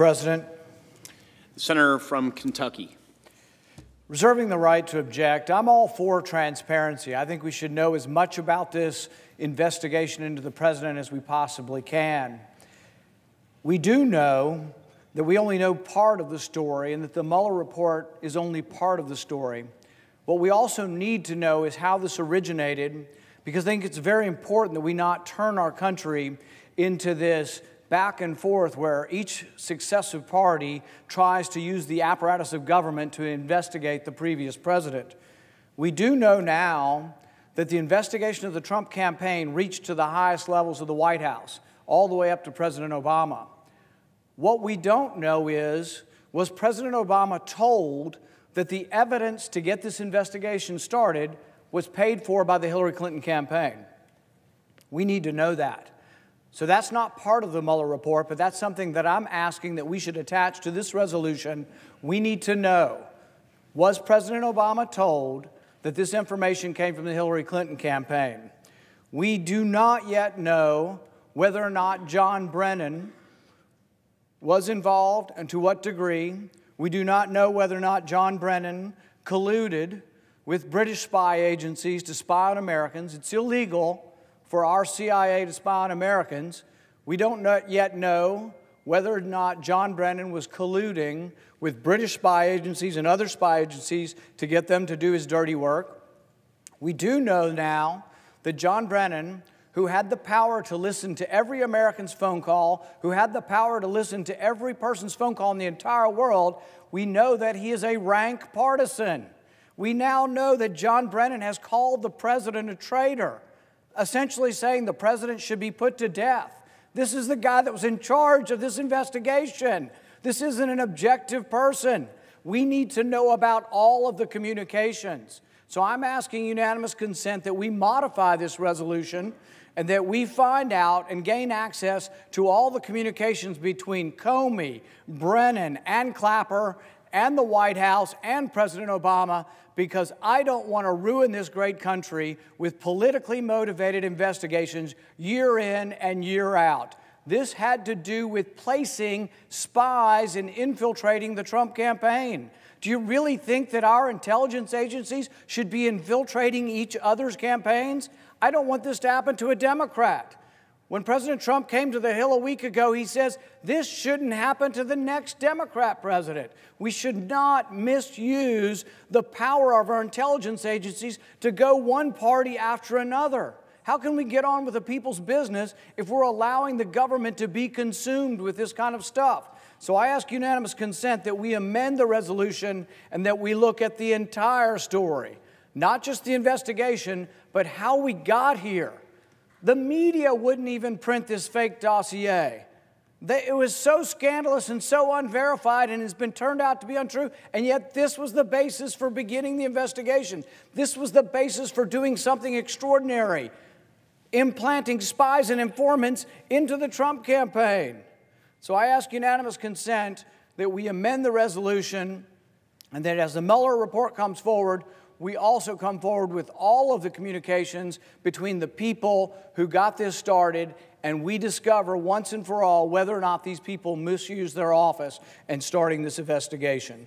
President. The senator from Kentucky. Reserving the right to object, I'm all for transparency. I think we should know as much about this investigation into the president as we possibly can. We do know that we only know part of the story and that the Mueller report is only part of the story. What we also need to know is how this originated, because I think it's very important that we not turn our country into this back and forth where each successive party tries to use the apparatus of government to investigate the previous president. We do know now that the investigation of the Trump campaign reached to the highest levels of the White House, all the way up to President Obama. What we don't know is, was President Obama told that the evidence to get this investigation started was paid for by the Hillary Clinton campaign? We need to know that. So that's not part of the Mueller report, but that's something that I'm asking that we should attach to this resolution. We need to know, was President Obama told that this information came from the Hillary Clinton campaign? We do not yet know whether or not John Brennan was involved and to what degree. We do not know whether or not John Brennan colluded with British spy agencies to spy on Americans. It's illegal for our CIA to spy on Americans. We don't yet know whether or not John Brennan was colluding with British spy agencies and other spy agencies to get them to do his dirty work. We do know now that John Brennan, who had the power to listen to every American's phone call, who had the power to listen to every person's phone call in the entire world, we know that he is a rank partisan. We now know that John Brennan has called the president a traitor, essentially saying the president should be put to death. This is the guy that was in charge of this investigation. This isn't an objective person. We need to know about all of the communications. So I'm asking unanimous consent that we modify this resolution and that we find out and gain access to all the communications between Comey, Brennan, and Clapper, and the White House, and President Obama, because I don't want to ruin this great country with politically motivated investigations year in and year out. This had to do with placing spies and infiltrating the Trump campaign. Do you really think that our intelligence agencies should be infiltrating each other's campaigns? I don't want this to happen to a Democrat. When President Trump came to the Hill a week ago, he says, this shouldn't happen to the next Democrat president. We should not misuse the power of our intelligence agencies to go one party after another. How can we get on with the people's business if we're allowing the government to be consumed with this kind of stuff? So I ask unanimous consent that we amend the resolution and that we look at the entire story, not just the investigation, but how we got here. The media wouldn't even print this fake dossier. It was so scandalous and so unverified and has been turned out to be untrue, and yet this was the basis for beginning the investigation. This was the basis for doing something extraordinary, implanting spies and informants into the Trump campaign. So I ask unanimous consent that we amend the resolution and that as the Mueller report comes forward, we also come forward with all of the communications between the people who got this started, and we discover once and for all whether or not these people misused their office in starting this investigation.